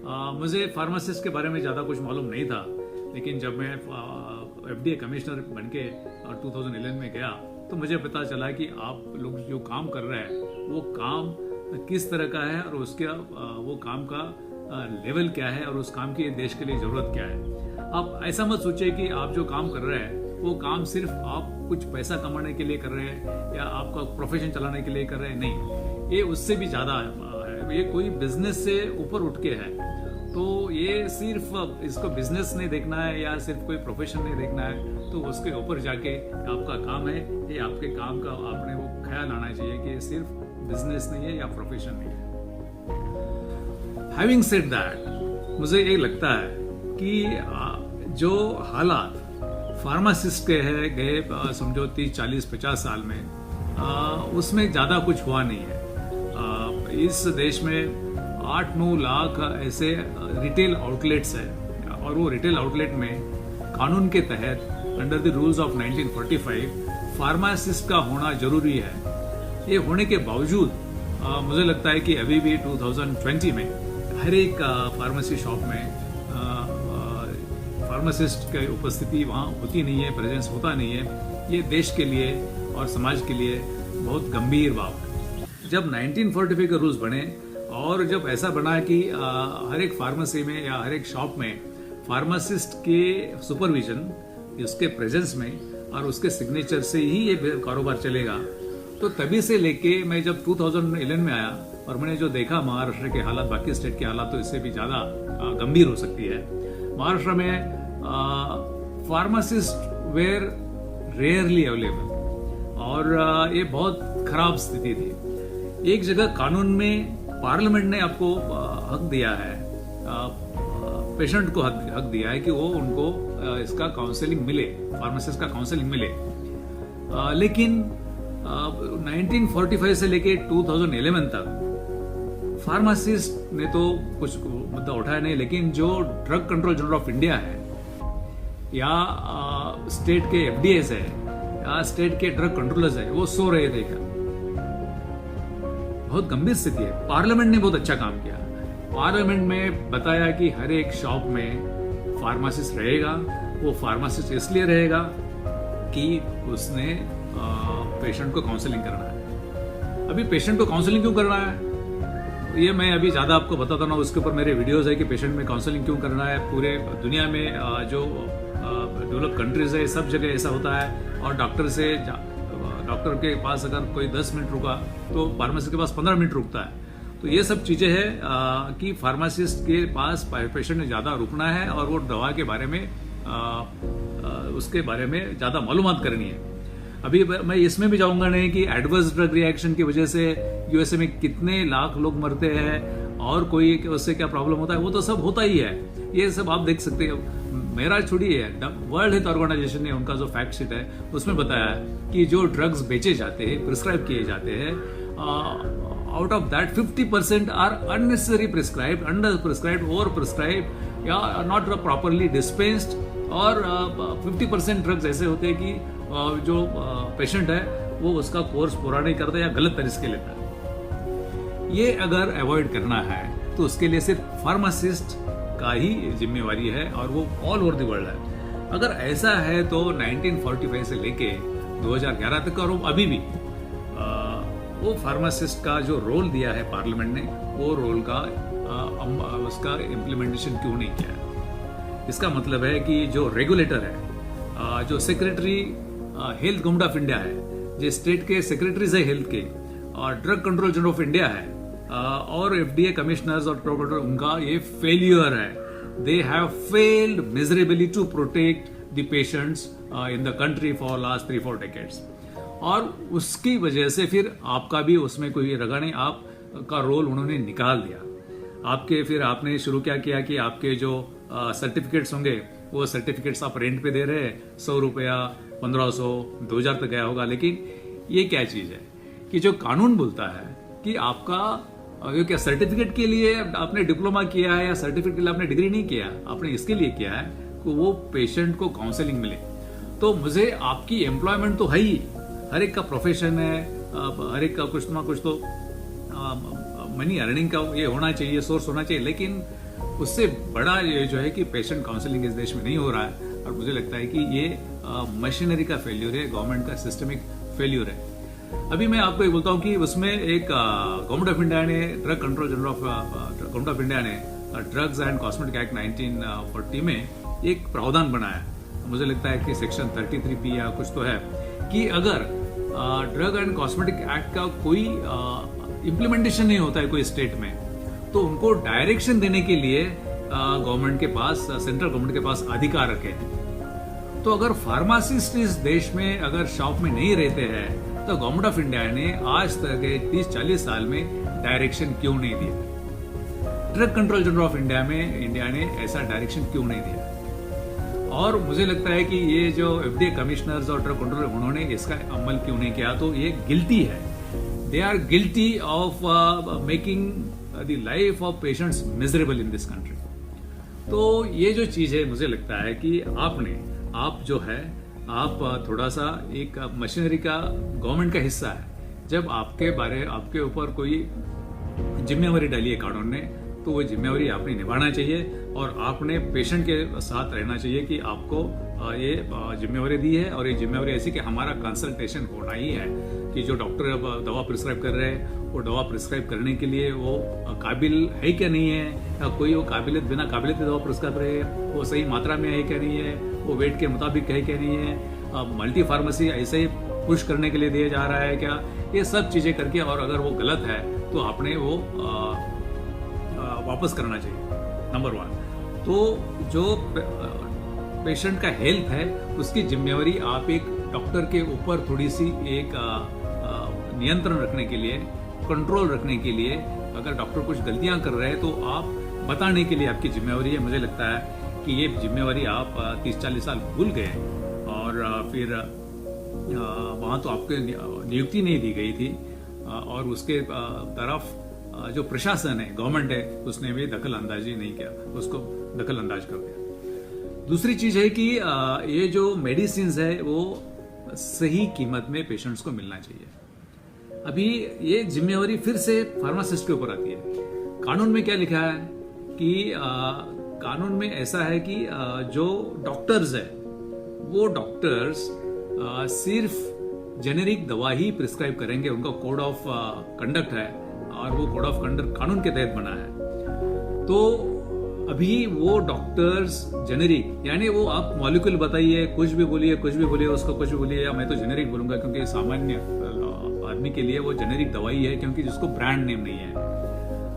मुझे फार्मासिस्ट के बारे में ज़्यादा कुछ मालूम नहीं था, लेकिन जब मैं FDA कमिश्नर बन के 2011 में गया तो मुझे पता चला कि आप लोग जो काम कर रहे हैं वो काम किस तरह का है और उसके वो काम का लेवल क्या है और उस काम की देश के लिए ज़रूरत क्या है। आप ऐसा मत सोचिए कि आप जो काम कर रहे हैं वो काम सिर्फ आप कुछ पैसा कमाने के लिए कर रहे हैं या आपका प्रोफेशन चलाने के लिए कर रहे हैं, नहीं, ये उससे भी ज़्यादा है। ये कोई बिजनेस से ऊपर उठ के है। तो ये सिर्फ इसको बिजनेस नहीं देखना है या सिर्फ कोई प्रोफेशन नहीं देखना है, तो उसके ऊपर जाके आपका काम है, ये आपके काम का आपने वो ख्याल आना चाहिए कि सिर्फ बिजनेस नहीं है या प्रोफेशन नहीं है। हैविंग सेड दैट, मुझे ये लगता है कि जो हालात फार्मासिस्ट के है गए समझो 30, 40, 50 साल में, उसमें ज़्यादा कुछ हुआ नहीं है। इस देश में 8-9 लाख ऐसे रिटेल आउटलेट्स हैं और वो रिटेल आउटलेट में कानून के तहत under the rules of 1945 pharmacist का होना जरूरी है। ये होने के बावजूद मुझे लगता है कि अभी भी 2020 में हर एक फार्मेसी शॉप में फार्मासिस्ट की उपस्थिति वहाँ होती नहीं है, प्रेजेंस होता नहीं है। ये देश के लिए और समाज के लिए बहुत गंभीर बात है। जब 1945 के रूल्स बने और जब ऐसा बना कि हर एक फार्मेसी में या हर एक शॉप में फार्मासिस्ट के सुपरविजन, उसके प्रेजेंस में और उसके सिग्नेचर से ही ये कारोबार चलेगा, तो तभी से लेके मैं जब 2011 में आया और मैंने जो देखा महाराष्ट्र के हालात, बाकी स्टेट के हालात तो इससे भी ज़्यादा गंभीर हो सकती है। महाराष्ट्र में फार्मासिस्ट वेयर रेयरली अवेलेबल और ये बहुत खराब स्थिति थी। एक जगह कानून में पार्लियामेंट ने आपको हक दिया है, पेशेंट को हक दिया है कि वो उनको इसका काउंसलिंग मिले, फार्मासिस्ट का काउंसलिंग मिले, लेकिन 1945 से लेके 2011 तक फार्मासिस्ट ने तो कुछ मुद्दा उठाया नहीं, लेकिन जो drug control general of India है या स्टेट के FDAs है या स्टेट के ड्रग कंट्रोलर्स है, वो सो रहे थे क्या? बहुत गंभीर स्थिति है। पार्लियामेंट ने बहुत अच्छा काम किया। पार्लियामेंट में बताया कि हर एक शॉप में फार्मासिस्ट रहेगा। वो फार्मासिस्ट इसलिए रहेगा कि उसने पेशेंट को काउंसलिंग करना है। अभी पेशेंट को काउंसलिंग क्यों करना है ये मैं अभी ज़्यादा आपको बताता हूँ, उसके ऊपर मेरे वीडियोस है कि पेशेंट में काउंसलिंग क्यों करना है। पूरे दुनिया में जो डेवलप कंट्रीज है सब जगह ऐसा होता है। और डॉक्टर के पास अगर कोई 10 मिनट रुका तो फार्मासिस्ट के पास 15 मिनट रुकता है। तो ये सब चीज़ें हैं कि फार्मासिस्ट के पास पेशेंट ने ज़्यादा रुकना है और वो दवा के बारे में उसके बारे में ज़्यादा मालूमात करनी है। अभी मैं इसमें भी जाऊंगा नहीं कि एडवर्स ड्रग रिएक्शन की वजह से USA में कितने लाख लोग मरते हैं और कोई उससे क्या प्रॉब्लम होता है, वो तो सब होता ही है। ये सब आप देख सकते हैं। मेरा छोड़िए, वर्ल्ड हेल्थ ऑर्गेनाइजेशन ने उनका जो फैक्ट शीट है उसमें बताया है कि जो ड्रग्स बेचे जाते हैं, प्रिस्क्राइब किए जाते हैं, out of that 50% are unnecessary prescribe, under prescribe, over prescribe या नॉट प्रॉपरली डिस्पेंस्ड, और 50% ड्रग्स ऐसे होते हैं कि जो पेशेंट है वो उसका कोर्स पूरा नहीं करता या गलत तरीके लेता है। ये अगर अवॉइड करना है तो उसके लिए सिर्फ फार्मासिस्ट का ही जिम्मेवारी है और वो ऑल ओवर द वर्ल्ड है। अगर ऐसा है तो 1945 से लेके 2011 तक और अभी भी वो फार्मासिस्ट का जो रोल दिया है पार्लियामेंट ने, वो रोल का उसका इम्प्लीमेंटेशन क्यों नहीं किया। इसका मतलब है कि जो रेगुलेटर है, जो secretary health government of India है, जो स्टेट के सेक्रेटरीज है हेल्थ के, और drug control general of India है और FDA कमिश्नर्स और प्रोमोटर, उनका ये फेलियर है। They have failed miserably to protect the patients in the country for last 3-4 decades. और उसकी वजह से फिर आपका भी उसमें कोई रगा नहीं, आपका रोल उन्होंने निकाल दिया। फिर आपने शुरू क्या किया कि आपके जो सर्टिफिकेट्स होंगे वो सर्टिफिकेट्स आप रेंट पे दे रहे हैं, 100 रुपया, 1500, 2000 तक गया होगा। लेकिन ये क्या चीज है कि जो कानून बोलता है कि आपका क्या सर्टिफिकेट के लिए आपने डिप्लोमा किया है या सर्टिफिकेट के लिए आपने डिग्री नहीं किया, आपने इसके लिए किया है कि वो पेशेंट को काउंसलिंग मिले। तो मुझे आपकी एम्प्लॉयमेंट तो है ही, हर एक का प्रोफेशन है, हर एक का कुछ ना कुछ तो मनी अर्निंग का ये होना चाहिए, सोर्स होना चाहिए। लेकिन उससे बड़ा ये जो है कि पेशेंट काउंसलिंग इस देश में नहीं हो रहा है। और मुझे लगता है कि ये मशीनरी का फेल्यूर है, गवर्नमेंट का सिस्टमिक फेल्यूर है। अभी मैं आपको एक बोलता हूँ कि उसमें एक गवर्नमेंट ऑफ इंडिया ने drug control general of government of India ने ड्रग्स एंड कॉस्मेटिक एक्ट 1940 में एक प्रावधान बनाया, मुझे लगता है कि सेक्शन 33P या कुछ तो है, कि अगर ड्रग एंड कॉस्मेटिक एक्ट का कोई इम्प्लीमेंटेशन नहीं होता है कोई स्टेट में, तो उनको डायरेक्शन देने के लिए गवर्नमेंट के पास, सेंट्रल गवर्नमेंट के पास अधिकार रखे। तो अगर फार्मासिस्ट इस देश में अगर शॉप में नहीं रहते हैं तो गवर्नमेंट ऑफ इंडिया ने आज तक 30-40 साल में डायरेक्शन क्यों नहीं दिया? Drug control general of India ने ऐसा डायरेक्शन क्यों नहीं दिया? और मुझे लगता है कि ये जो FDA कमिश्नर्स और ड्रग कंट्रोल उन्होंने इसका अमल क्यों नहीं किया, तो ये गिल्टी है। They are guilty of making the life of patients miserable in this country. तो ये जो चीज है, मुझे लगता है कि आप जो है, आप थोड़ा सा एक मशीनरी का गवर्नमेंट का हिस्सा है। जब आपके ऊपर कोई जिम्मेवारी डाली है कानून ने, तो वो जिम्मेवारी आपने निभाना चाहिए और आपने पेशेंट के साथ रहना चाहिए कि आपको ये जिम्मेवारी दी है। और ये जिम्मेवारी ऐसी कि हमारा कंसल्टेशन होना ही है कि जो डॉक्टर दवा प्रिस्क्राइब कर रहे हैं, वो दवा प्रिस्क्राइब करने के लिए वो काबिल है क्या नहीं है, या कोई वो बिना काबिलियत की दवा प्रिस्क्राइब रहे, वो सही मात्रा में है क्या नहीं है, वो वेट के मुताबिक है क्या नहीं है, मल्टी फार्मेसी ऐसे ही पुश करने के लिए दिया जा रहा है क्या, ये सब चीजें करके, और अगर वो गलत है तो आपने वो वापस करना चाहिए, नंबर 1। तो जो पेशेंट का हेल्थ है उसकी जिम्मेवारी आप एक डॉक्टर के ऊपर थोड़ी सी एक नियंत्रण रखने के लिए, कंट्रोल रखने के लिए, अगर डॉक्टर कुछ गलतियां कर रहे हैं तो आप बताने के लिए आपकी जिम्मेवारी है। मुझे लगता है कि ये जिम्मेवारी आप 30-40 साल भूल गए और फिर वहां तो आपको नियुक्ति नहीं दी गई थी और उसके तरफ जो प्रशासन है, गवर्नमेंट है, उसने भी दखल अंदाजी नहीं किया, उसको दखल अंदाज कर दिया। दूसरी चीज है कि ये जो मेडिसिन है वो सही कीमत में पेशेंट्स को मिलना चाहिए। अभी ये जिम्मेवारी फिर से फार्मासिस्ट के ऊपर आती है। कानून में क्या लिखा है कि कानून में ऐसा है कि जो डॉक्टर्स है वो डॉक्टर्स सिर्फ जेनेरिक दवा ही प्रिस्क्राइब करेंगे, उनका कोड ऑफ कंडक्ट है और वो कोड ऑफ कंडक्ट कानून के तहत बना है। तो अभी वो डॉक्टर्स जेनेरिक, यानी वो आप मॉलिक्यूल बताइए, कुछ भी बोलिए, उसको कुछ भी बोलिए, या मैं तो जेनेरिक बोलूंगा क्योंकि सामान्य आदमी के लिए वो जेनेरिक दवाई है, क्योंकि जिसको ब्रांड नेम नहीं है।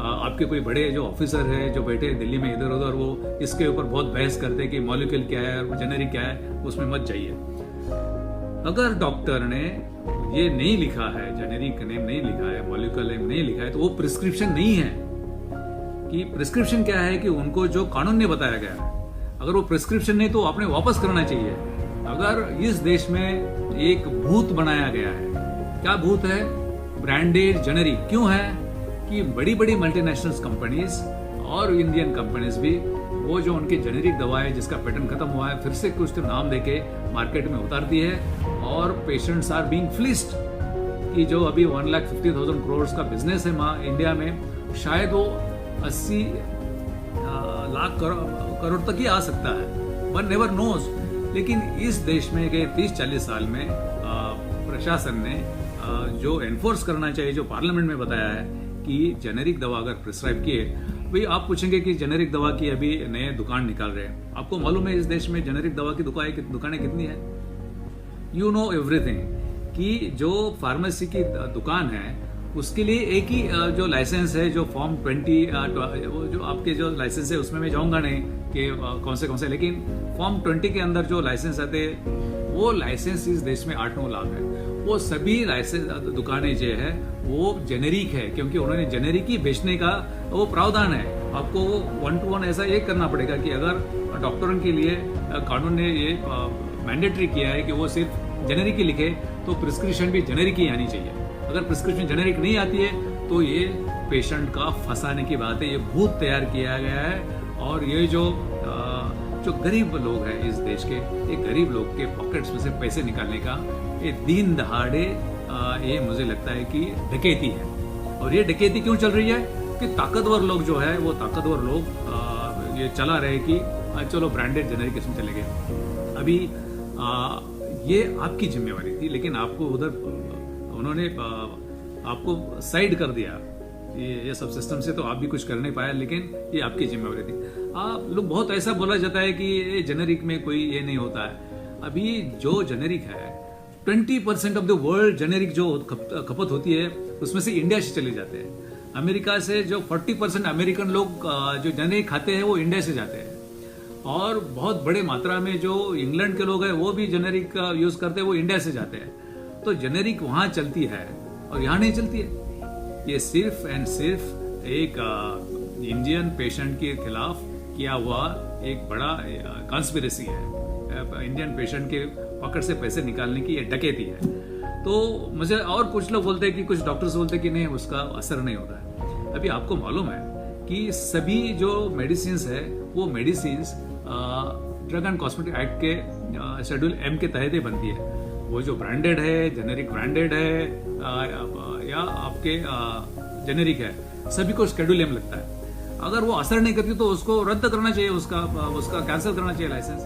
आपके कोई बड़े जो ऑफिसर है जो बैठे दिल्ली में इधर उधर, वो इसके ऊपर बहुत बहस करते हैं कि मॉलिक्यूल क्या है और जेनेरिक क्या है, उसमें मत जाइए। अगर डॉक्टर ने ये नहीं लिखा है, जेनेरिक नेम नहीं लिखा है, मॉलिक्यूल नेम नहीं लिखा है, तो वो प्रिस्क्रिप्शन नहीं है। कि प्रिस्क्रिप्शन क्या है कि उनको जो कानून ने बताया गया है, अगर वो प्रिस्क्रिप्शन नहीं तो आपने वापस करना चाहिए। अगर इस देश में एक भूत बनाया गया है, क्या भूत है? Branded generic. क्यों है कि बड़ी बड़ी मल्टीनेशनल कंपनीज और इंडियन कंपनीज भी वो जो उनकी जेनेरिक दवा है जिसका पेटेंट खत्म हुआ है, फिर से कुछ तो नाम देके मार्केट में उतारती है और पेशेंट्स आर बीइंग फ्लिस्ड। कि जो अभी 1,50,000 करोड़ का बिजनेस है इंडिया में, शायद वो 80 लाख करोड़ तक ही आ सकता है, वन नेवर नोज। लेकिन इस देश में गए 30-40 साल में प्रशासन ने जो एनफोर्स करना चाहिए, जो पार्लियामेंट में बताया है कि जेनेरिक दवा अगर प्रिस्क्राइब किए, भाई आप पूछेंगे कि जेनेरिक दवा की अभी नए दुकान निकाल रहे हैं। आपको मालूम है इस देश में जेनेरिक दवा की दुकानें कितनी है? You know everything. कि जो फार्मेसी की दुकान है उसके लिए एक ही जो लाइसेंस है, जो फॉर्म 20, वो जो आपके जो लाइसेंस है उसमें मैं जाऊंगा नहीं कि कौन से, लेकिन फॉर्म 20 के अंदर जो लाइसेंस आते हैं वो लाइसेंस इस देश में 8-9 लाख है। वो सभी लाइसेंस दुकानें जो है वो जेनेरिक है, क्योंकि उन्होंने जेनेरिक ही बेचने का वो प्रावधान है। आपको 1-to-1 ऐसा ये करना पड़ेगा कि अगर डॉक्टरों के लिए कानून ने ये मैंडेटरी किया है कि वो सिर्फ जेनेरिक ही लिखे, तो प्रिस्क्रिप्शन भी जेनेरिक ही आनी चाहिए। अगर प्रिस्क्रिप्शन जेनेरिक नहीं आती है तो ये पेशेंट का फंसाने की बात है, ये भूत तैयार किया गया है। और ये जो गरीब लोग हैं इस देश के, ये गरीब लोग के पॉकेट्स में से पैसे निकालने का ये दिन दहाड़े ये मुझे लगता है कि डकैती है। और ये डकैती क्यों चल रही है कि ताकतवर लोग जो है, वो ताकतवर लोग ये चला रहे कि चलो ब्रांडेड जेनेरिक इसमें चले गए। अभी ये आपकी जिम्मेवारी थी, लेकिन आपको उधर उन्होंने आपको साइड कर दिया ये सब सिस्टम से, तो आप भी कुछ कर नहीं पाया, लेकिन ये आपकी जिम्मेवारी थी। आप लोग बहुत ऐसा बोला जाता है कि ये जेनेरिक में कोई ये नहीं होता है। अभी जो जेनेरिक है 20% ऑफ द वर्ल्ड जेनेरिक जो खपत होती है उसमें से इंडिया से चले जाते हैं। अमेरिका से जो 40% अमेरिकन लोग जो जेनेरिक खाते हैं वो इंडिया से जाते हैं, और बहुत बड़े मात्रा में जो इंग्लैंड के लोग हैं वो भी जेनेरिक यूज करते हैं, वो इंडिया से जाते हैं। तो जेनेरिक वहां चलती है और यहाँ नहीं चलती है। ये सिर्फ एंड सिर्फ एक इंडियन पेशेंट के खिलाफ किया हुआ एक बड़ा कॉन्स्पिरेसी है। इंडियन पेशेंट के पकड़ से पैसे निकालने की ये डकैती है। तो मुझे और कुछ लोग बोलते हैं कि कुछ डॉक्टर्स बोलते हैं कि नहीं, उसका असर नहीं होता है। अभी आपको मालूम है कि सभी जो मेडिसिन है वो medicine drug and cosmetic act के शेड्यूल एम के तहत ही बनती है। वो जो ब्रांडेड है, जेनेरिक ब्रांडेड है या आपके जेनेरिक है, सभी को शेड्यूल एम लगता है। अगर वो असर नहीं करती तो उसको रद्द करना चाहिए, उसका कैंसिल करना चाहिए लाइसेंस।